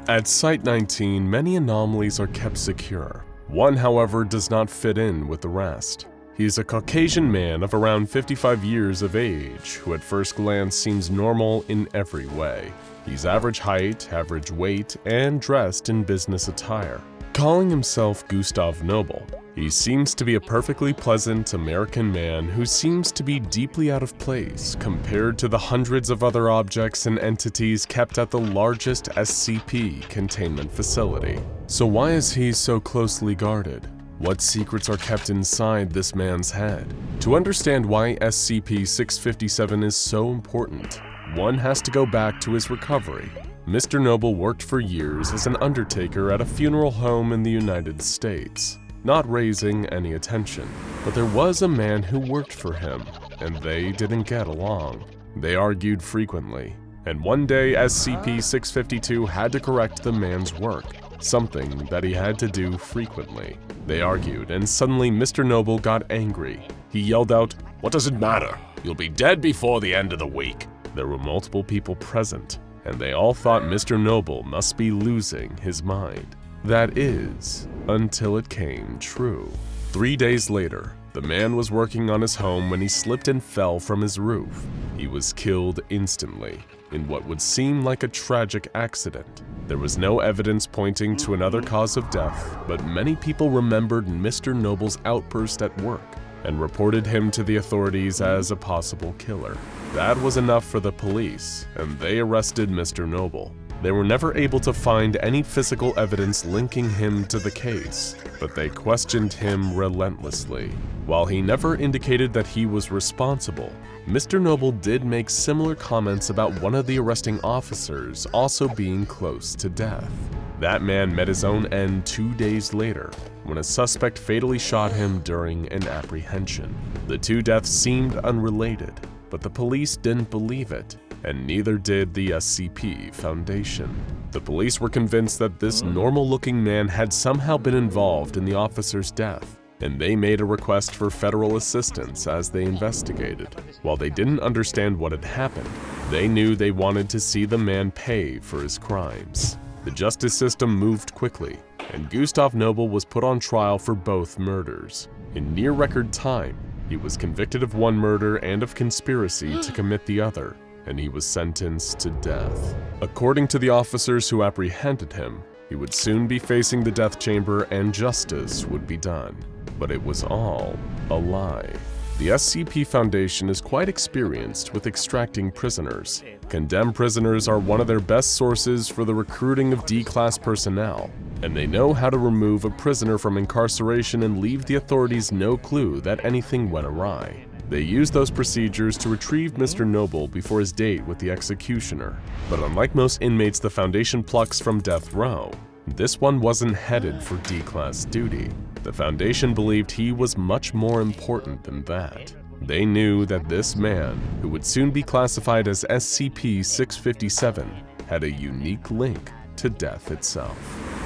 At Site-19, many anomalies are kept secure. One, however, does not fit in with the rest. He is a Caucasian man of around 55 years of age, who at first glance seems normal in every way. He's average height, average weight, and dressed in business attire. Calling himself Gustav Nobel, he seems to be a perfectly pleasant American man who seems to be deeply out of place compared to the hundreds of other objects and entities kept at the largest SCP containment facility. So why is he so closely guarded? What secrets are kept inside this man's head? To understand why SCP-657 is so important, one has to go back to his recovery. Mr. Nobel worked for years as an undertaker at a funeral home in the United States, not raising any attention. But there was a man who worked for him, and they didn't get along. They argued frequently, and one day SCP-652 had to correct the man's work, something that he had to do frequently. They argued, and suddenly Mr. Nobel got angry. He yelled out, "What does it matter? You'll be dead before the end of the week." There were multiple people present, and they all thought Mr. Nobel must be losing his mind. That is, until it came true. 3 days later, the man was working on his home when he slipped and fell from his roof. He was killed instantly, in what would seem like a tragic accident. There was no evidence pointing to another cause of death, but many people remembered Mr. Nobel's outburst at work and reported him to the authorities as a possible killer. That was enough for the police, and they arrested Mr. Nobel. They were never able to find any physical evidence linking him to the case, but they questioned him relentlessly. While he never indicated that he was responsible, Mr. Nobel did make similar comments about one of the arresting officers also being close to death. That man met his own end 2 days later, when a suspect fatally shot him during an apprehension. The two deaths seemed unrelated, but the police didn't believe it, and neither did the SCP Foundation. The police were convinced that this normal-looking man had somehow been involved in the officer's death, and they made a request for federal assistance as they investigated. While they didn't understand what had happened, they knew they wanted to see the man pay for his crimes. The justice system moved quickly, and Gustav Nobel was put on trial for both murders. In near-record time, he was convicted of one murder and of conspiracy to commit the other, and he was sentenced to death. According to the officers who apprehended him, he would soon be facing the death chamber and justice would be done. But it was all a lie. The SCP Foundation is quite experienced with extracting prisoners. Condemned prisoners are one of their best sources for the recruiting of D-class personnel, and they know how to remove a prisoner from incarceration and leave the authorities no clue that anything went awry. They used those procedures to retrieve Mr. Nobel before his date with the executioner. But unlike most inmates the Foundation plucks from death row, this one wasn't headed for D-class duty. The Foundation believed he was much more important than that. They knew that this man, who would soon be classified as SCP-657, had a unique link to death itself.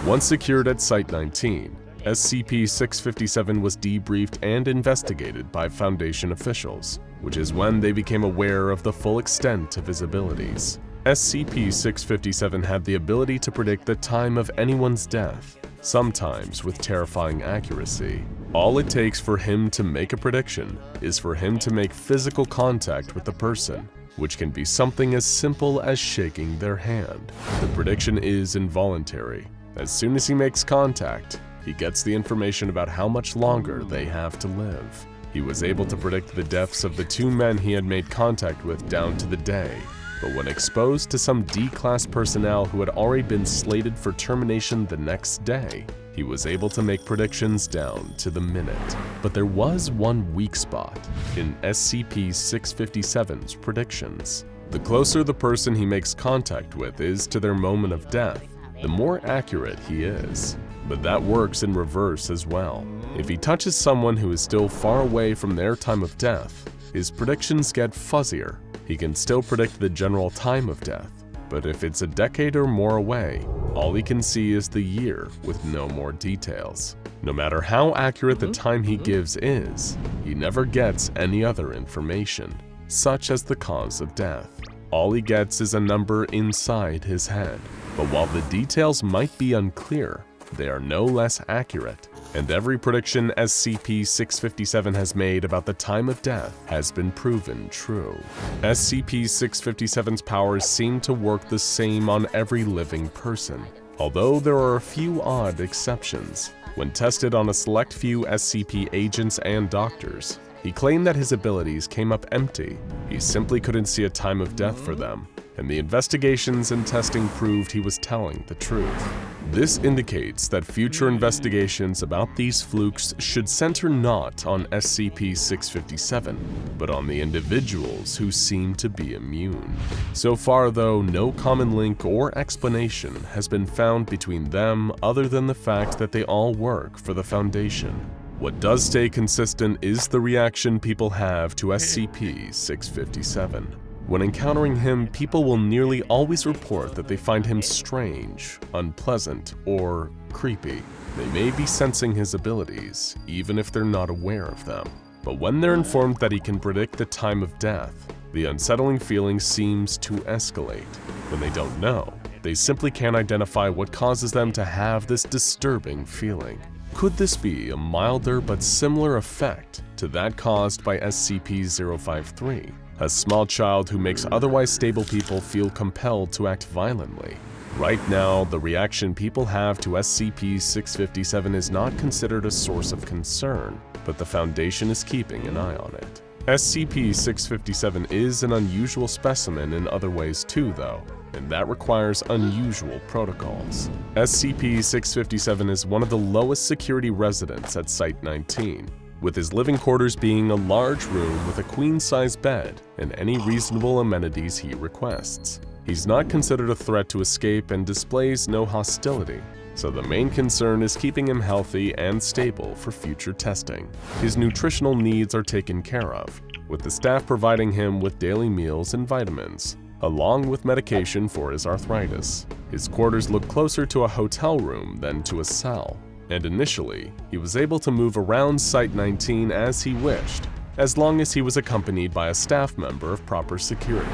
Once secured at Site-19, SCP-657 was debriefed and investigated by Foundation officials, which is when they became aware of the full extent of his abilities. SCP-657 had the ability to predict the time of anyone's death, sometimes with terrifying accuracy. All it takes for him to make a prediction is for him to make physical contact with the person, which can be something as simple as shaking their hand. The prediction is involuntary. As soon as he makes contact, he gets the information about how much longer they have to live. He was able to predict the deaths of the 2 men he had made contact with down to the day, but when exposed to some D-class personnel who had already been slated for termination the next day, he was able to make predictions down to the minute. But there was one weak spot in SCP-657's predictions. The closer the person he makes contact with is to their moment of death, the more accurate he is. But that works in reverse as well. If he touches someone who is still far away from their time of death, his predictions get fuzzier. He can still predict the general time of death, but if it's a decade or more away, all he can see is the year with no more details. No matter how accurate the time he gives is, he never gets any other information, such as the cause of death. All he gets is a number inside his head. But while the details might be unclear, they are no less accurate, and every prediction SCP-657 has made about the time of death has been proven true. SCP-657's powers seem to work the same on every living person, although there are a few odd exceptions. When tested on a select few SCP agents and doctors, he claimed that his abilities came up empty. He simply couldn't see a time of death for them, and the investigations and testing proved he was telling the truth. This indicates that future investigations about these flukes should center not on SCP-657, but on the individuals who seem to be immune. So far, though, no common link or explanation has been found between them other than the fact that they all work for the Foundation. What does stay consistent is the reaction people have to SCP-657. When encountering him, people will nearly always report that they find him strange, unpleasant, or creepy. They may be sensing his abilities, even if they're not aware of them. But when they're informed that he can predict the time of death, the unsettling feeling seems to escalate. When they don't know, they simply can't identify what causes them to have this disturbing feeling. Could this be a milder but similar effect to that caused by SCP-053? A small child who makes otherwise stable people feel compelled to act violently. Right now, the reaction people have to SCP-657 is not considered a source of concern, but the Foundation is keeping an eye on it. SCP-657 is an unusual specimen in other ways too, though, and that requires unusual protocols. SCP-657 is one of the lowest security residents at Site-19, with his living quarters being a large room with a queen-size bed and any reasonable amenities he requests. He's not considered a threat to escape and displays no hostility, so the main concern is keeping him healthy and stable for future testing. His nutritional needs are taken care of, with the staff providing him with daily meals and vitamins, along with medication for his arthritis. His quarters look closer to a hotel room than to a cell, and initially, he was able to move around Site-19 as he wished, as long as he was accompanied by a staff member of proper security.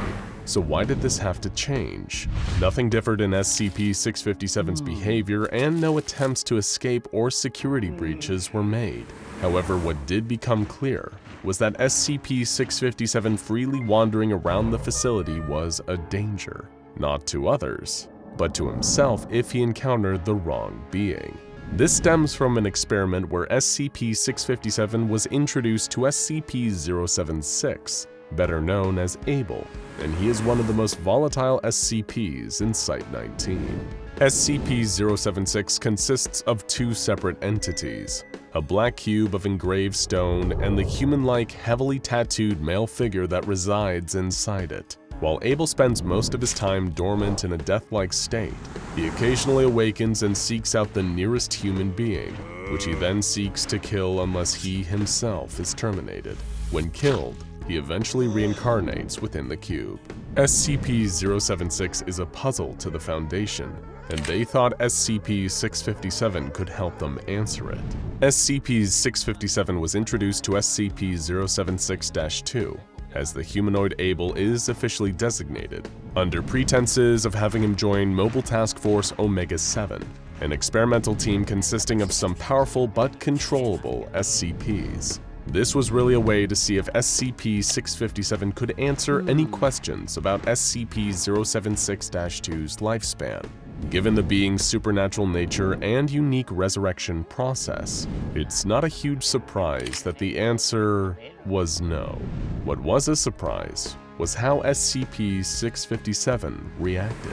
So why did this have to change? Nothing differed in SCP-657's behavior, and no attempts to escape or security breaches were made. However, what did become clear was that SCP-657 freely wandering around the facility was a danger, not to others, but to himself if he encountered the wrong being. This stems from an experiment where SCP-657 was introduced to SCP-076, better known as Able, and he is one of the most volatile SCPs in Site-19. SCP-076 consists of two separate entities, a black cube of engraved stone and the human-like, heavily tattooed male figure that resides inside it. While Able spends most of his time dormant in a death-like state, he occasionally awakens and seeks out the nearest human being, which he then seeks to kill unless he himself is terminated. When killed, he eventually reincarnates within the cube. SCP-076 is a puzzle to the Foundation, and they thought SCP-657 could help them answer it. SCP-657 was introduced to SCP-076-2, as the humanoid Able is officially designated, under pretenses of having him join Mobile Task Force Omega-7, an experimental team consisting of some powerful but controllable SCPs. This was really a way to see if SCP-657 could answer any questions about SCP-076-2's lifespan. Given the being's supernatural nature and unique resurrection process, it's not a huge surprise that the answer was no. What was a surprise was how SCP-657 reacted.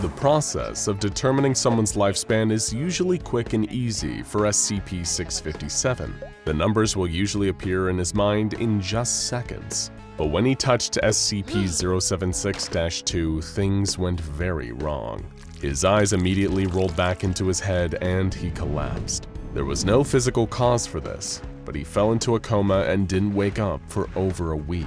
The process of determining someone's lifespan is usually quick and easy for SCP-657. The numbers will usually appear in his mind in just seconds. But when he touched SCP-076-2, things went very wrong. His eyes immediately rolled back into his head and he collapsed. There was no physical cause for this, but he fell into a coma and didn't wake up for over a week.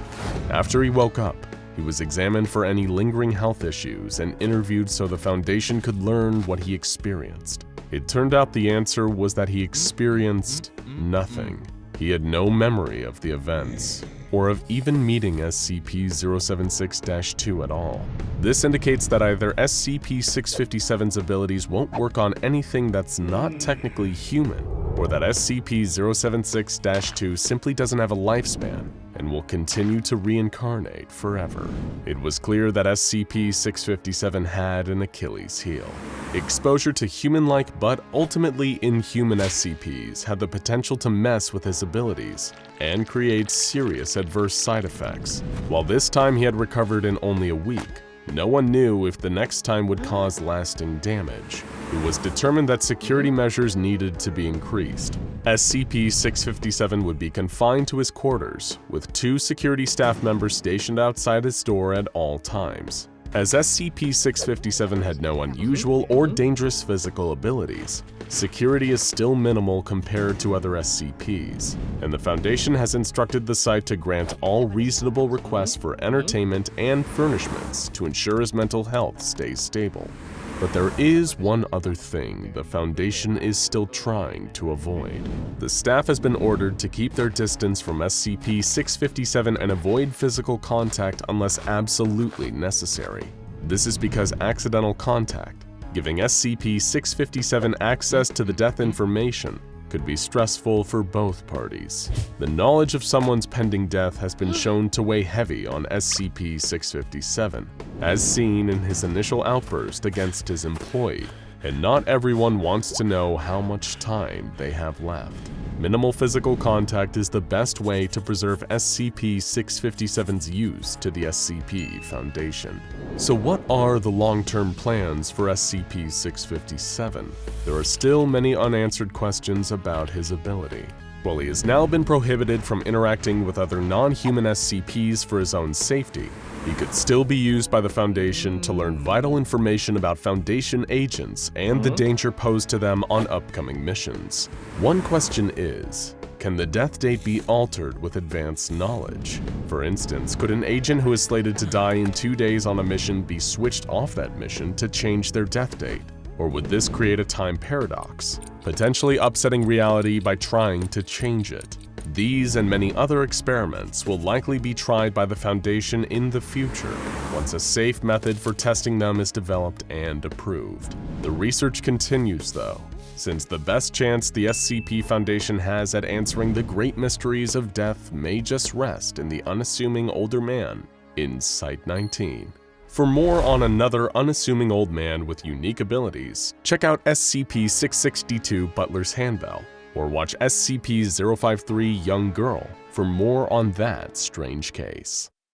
After he woke up, he was examined for any lingering health issues and interviewed so the Foundation could learn what he experienced. It turned out the answer was that he experienced nothing. He had no memory of the events, or of even meeting SCP-076-2 at all. This indicates that either SCP-657's abilities won't work on anything that's not technically human, or that SCP-076-2 simply doesn't have a lifespan and will continue to reincarnate forever. It was clear that SCP-657 had an Achilles heel. Exposure to human-like but ultimately inhuman SCPs had the potential to mess with his abilities and create serious adverse side effects. While this time he had recovered in only a week, no one knew if the next time would cause lasting damage. It was determined that security measures needed to be increased. SCP-657 would be confined to his quarters, with 2 security staff members stationed outside his door at all times. As SCP-657 had no unusual or dangerous physical abilities, security is still minimal compared to other SCPs, and the Foundation has instructed the site to grant all reasonable requests for entertainment and furnishments to ensure his mental health stays stable. But there is one other thing the Foundation is still trying to avoid. The staff has been ordered to keep their distance from SCP-657 and avoid physical contact unless absolutely necessary. This is because accidental contact, giving SCP-657 access to the death information, could be stressful for both parties. The knowledge of someone's pending death has been shown to weigh heavy on SCP-657, as seen in his initial outburst against his employee, and not everyone wants to know how much time they have left. Minimal physical contact is the best way to preserve SCP-657's use to the SCP Foundation. So what are the long-term plans for SCP-657? There are still many unanswered questions about his ability. While he has now been prohibited from interacting with other non-human SCPs for his own safety, he could still be used by the Foundation to learn vital information about Foundation agents and the danger posed to them on upcoming missions. One question is, can the death date be altered with advanced knowledge? For instance, could an agent who is slated to die in 2 days on a mission be switched off that mission to change their death date? Or would this create a time paradox, potentially upsetting reality by trying to change it? These and many other experiments will likely be tried by the Foundation in the future, once a safe method for testing them is developed and approved. The research continues though, since the best chance the SCP Foundation has at answering the great mysteries of death may just rest in the unassuming older man in Site-19. For more on another unassuming old man with unique abilities, check out SCP-662 Butler's Handbell, or watch SCP-053 Young Girl for more on that strange case.